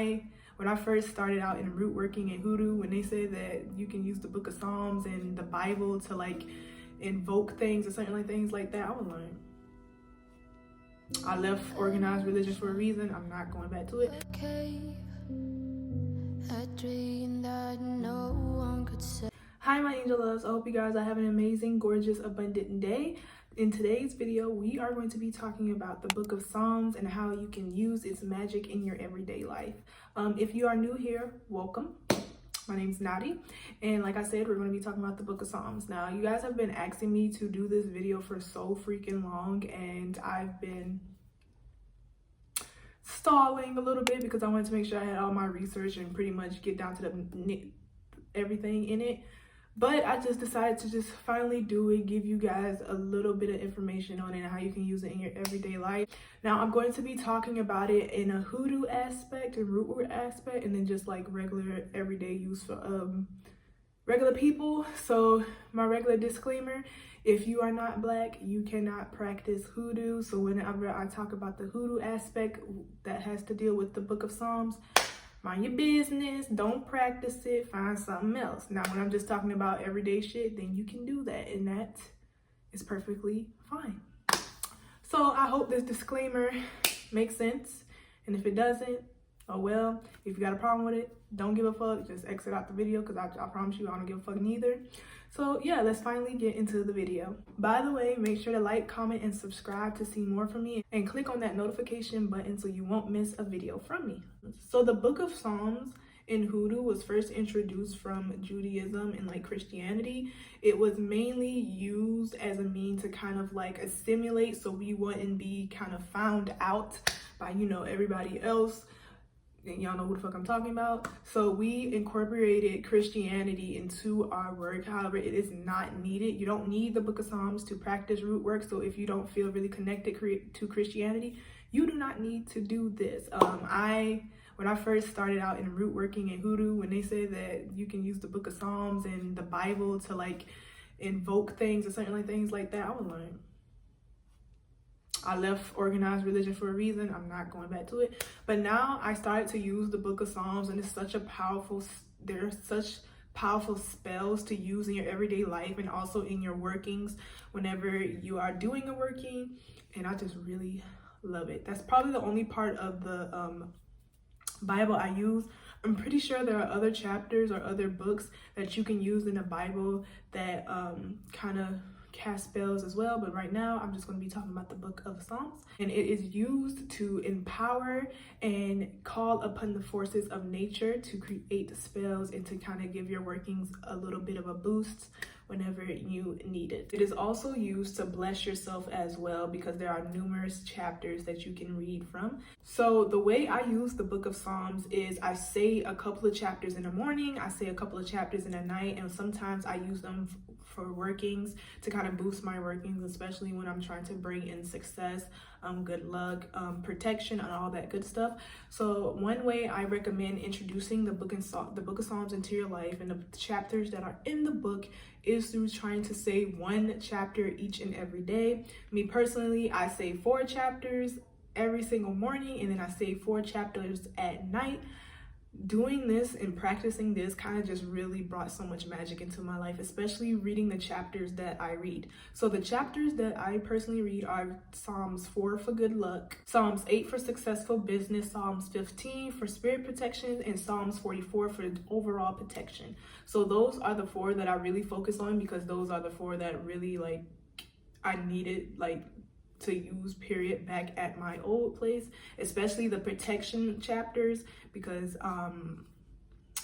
When I first started out in root working and hoodoo, when they said that you can use the book of Psalms and the Bible to like invoke things or something like things like that, I was like, I left organized religion for a reason. I'm not going back to it. Hi my angel loves, I hope you guys are having an amazing, gorgeous, abundant day. In today's video, we are going to be talking about the book of Psalms and how you can use its magic in your everyday life. If you are new here, welcome. My name's Nadi, and like I said, we're going to be talking about the book of Psalms. Now, you guys have been asking me to do this video for so freaking long, and I've been stalling a little bit because I wanted to make sure I had all my research and pretty much get down to the everything in it. But I just decided to just finally do it, give you guys a little bit of information on it and how you can use it in your everyday life. Now, I'm going to be talking about it in a hoodoo aspect and root word aspect, and then just like regular everyday use for regular people. So my regular disclaimer, if you are not Black, you cannot practice hoodoo. So whenever I talk about the hoodoo aspect that has to deal with the book of Psalms, mind your business, don't practice it, find something else. Now, when I'm just talking about everyday shit, then you can do that, and that is perfectly fine. So I hope this disclaimer makes sense, and if it doesn't, oh well. If you got a problem with it, don't give a fuck, just exit out the video, because I promise you I don't give a fuck neither. So yeah, let's finally get into the video. By the way, make sure to like, comment, and subscribe to see more from me, and click on that notification button so you won't miss a video from me. So the book of Psalms in hoodoo was first introduced from Judaism and like Christianity. It was mainly used as a means to kind of like assimilate, so we wouldn't be kind of found out by, you know, everybody else. And y'all know who the fuck I'm talking about. So we incorporated Christianity into our work. However, it is not needed. You don't need the book of Psalms to practice root work. So if you don't feel really connected to Christianity, you do not need to do this. When I first started out in root working and hoodoo, when they said that you can use the book of Psalms and the Bible to like invoke things or something like things like that, I was like, I left organized religion for a reason. I'm not going back to it. But now I started to use the book of Psalms, and it's such a powerful, there are such powerful spells to use in your everyday life and also in your workings whenever you are doing a working, and I just really love it. That's probably the only part of the Bible I use. I'm pretty sure there are other chapters or other books that you can use in the Bible that kind of cast spells as well, but right now I'm just going to be talking about the book of Psalms, and it is used to empower and call upon the forces of nature to create spells and to kind of give your workings a little bit of a boost whenever you need it. It is also used to bless yourself as well, because there are numerous chapters that you can read from. So the way I use the book of Psalms is I say a couple of chapters in the morning, I say a couple of chapters in the night, and sometimes I use them for workings to kind of boost my workings, especially when I'm trying to bring in success, good luck, protection, and all that good stuff. So one way I recommend introducing the book of Psalms into your life and the chapters that are in the book is through trying to say one chapter each and every day. Me personally, I say 4 chapters every single morning, and then I say 4 chapters at night. Doing this and practicing this kind of just really brought so much magic into my life, especially reading the chapters that I read. So the chapters that I personally read are Psalms 4 for good luck, Psalms 8 for successful business, Psalms 15 for spirit protection, and Psalms 44 for overall protection. So those are the 4 that I really focus on, because those are the 4 that really like I needed like to use period back at my old place, especially the protection chapters, because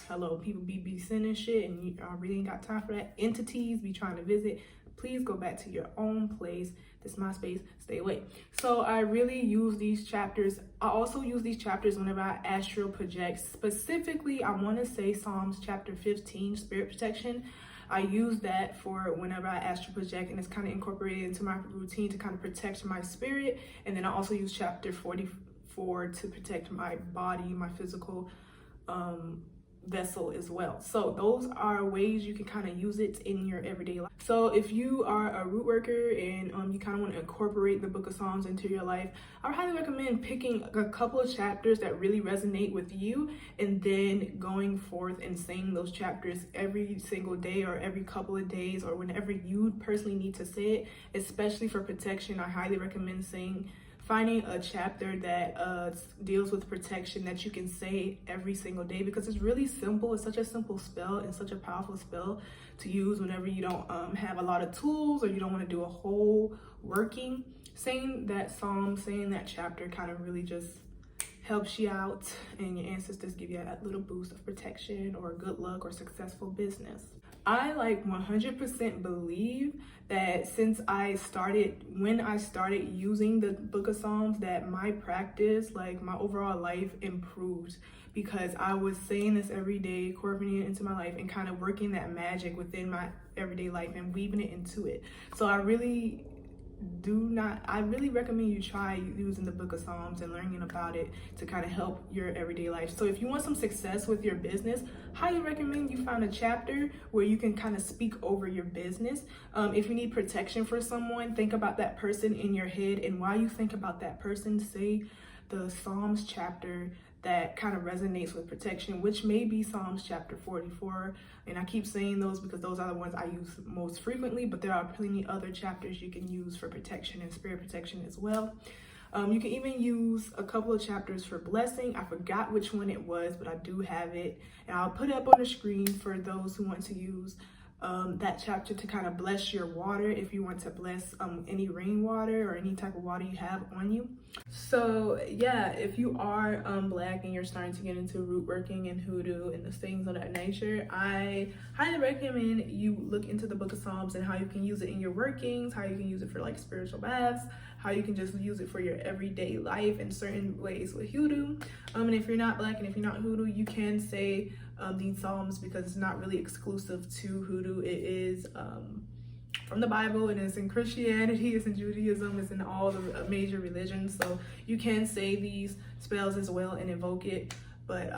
hello, people be sending shit and you really ain't got time for that. Entities be trying to visit. Please go back to your own place. This is my space, stay away. So I really use these chapters. I also use these chapters whenever I astral project. Specifically, I want to say Psalms chapter 15, spirit protection. I use that for whenever I astral project, and it's kind of incorporated into my routine to kind of protect my spirit. And then I also use chapter 44 to protect my body, my physical vessel as well. So those are ways you can kind of use it in your everyday life. So if you are a root worker and you kind of want to incorporate the book of Psalms into your life, I would highly recommend picking a couple of chapters that really resonate with you and then going forth and saying those chapters every single day or every couple of days or whenever you personally need to say it. Especially for protection, I highly recommend finding a chapter that deals with protection that you can say every single day, because it's really simple. It's such a simple spell and such a powerful spell to use whenever you don't have a lot of tools or you don't want to do a whole working. Saying that psalm, saying that chapter kind of really just helps you out, and your ancestors give you that little boost of protection or good luck or successful business. I 100% believe that when I started using the book of Psalms, that my practice, my overall life improved, because I was saying this every day, incorporating it into my life and kind of working that magic within my everyday life and weaving it into it. So I really recommend you try using the book of Psalms and learning about it to kind of help your everyday life. So if you want some success with your business, highly recommend you find a chapter where you can kind of speak over your business. If you need protection for someone, think about that person in your head, and while you think about that person, say the Psalms chapter that kind of resonates with protection, which may be Psalms chapter 44. And I keep saying those because those are the ones I use most frequently, but there are plenty other chapters you can use for protection and spirit protection as well. You can even use a couple of chapters for blessing. I forgot which one it was, but I do have it, and I'll put it up on the screen for those who want to use that chapter to kind of bless your water, if you want to bless any rainwater or any type of water you have on you. So yeah, if you are Black and you're starting to get into root working and hoodoo and the things of that nature, I highly recommend you look into the book of Psalms and how you can use it in your workings, how you can use it for spiritual baths, how you can just use it for your everyday life in certain ways with hoodoo. And if you're not Black and if you're not hoodoo, you can say these psalms, because it's not really exclusive to hoodoo. It is from the Bible, and it's in Christianity, it's in Judaism, it's in all the major religions. So you can say these spells as well and invoke it. But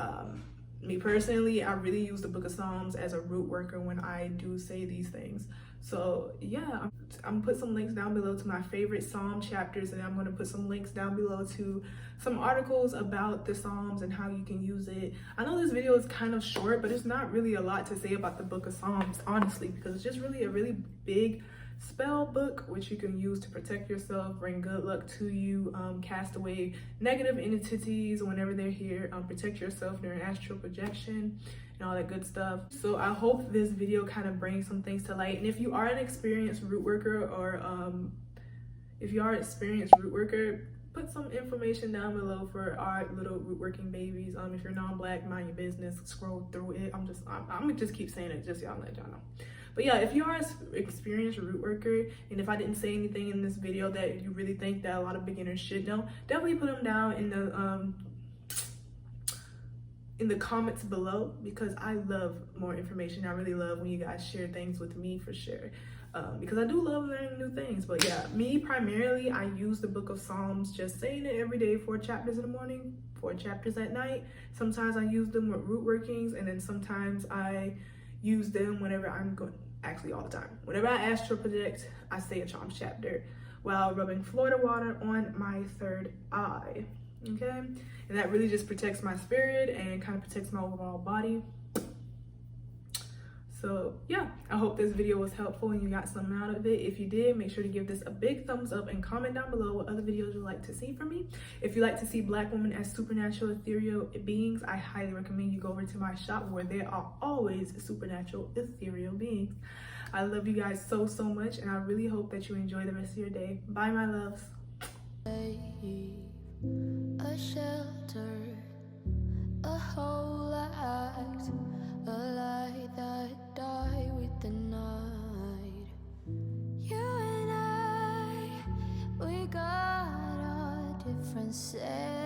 me personally, I really use the book of Psalms as a root worker when I do say these things. So yeah, I'm gonna put some links down below to my favorite Psalm chapters, and I'm gonna put some links down below to some articles about the Psalms and how you can use it. I know this video is kind of short, but it's not really a lot to say about the book of Psalms, honestly, because it's just really a really big spell book which you can use to protect yourself, bring good luck to you, cast away negative entities whenever they're here, protect yourself during astral projection and all that good stuff. So I hope this video kind of brings some things to light. And if you are an experienced root worker, or put some information down below for our little root working babies. If you're non-Black, mind your business, scroll through it. I'm gonna just keep saying it, just y'all let y'all know. But yeah, if you are an experienced root worker, and if I didn't say anything in this video that you really think that a lot of beginners should know, definitely put them down in the comments below, because I love more information. I really love when you guys share things with me, for sure. Because I do love learning new things. But yeah, me primarily, I use the book of Psalms, just saying it every day, 4 chapters in the morning, 4 chapters at night. Sometimes I use them with root workings, and then sometimes I use them whenever I'm going, actually all the time. Whenever I astral project, I say a Psalms chapter while rubbing Florida water on my 3rd eye, okay? And that really just protects my spirit and kind of protects my overall body. So yeah, I hope this video was helpful and you got something out of it. If you did, make sure to give this a big thumbs up and comment down below what other videos you'd like to see from me. If you like to see Black women as supernatural ethereal beings, I highly recommend you go over to my shop, where there are always supernatural ethereal beings. I love you guys so much, and I really hope that you enjoy the rest of your day. Bye, my loves. A shelter, a whole act, a light that die with the night. You and I, we got our differences.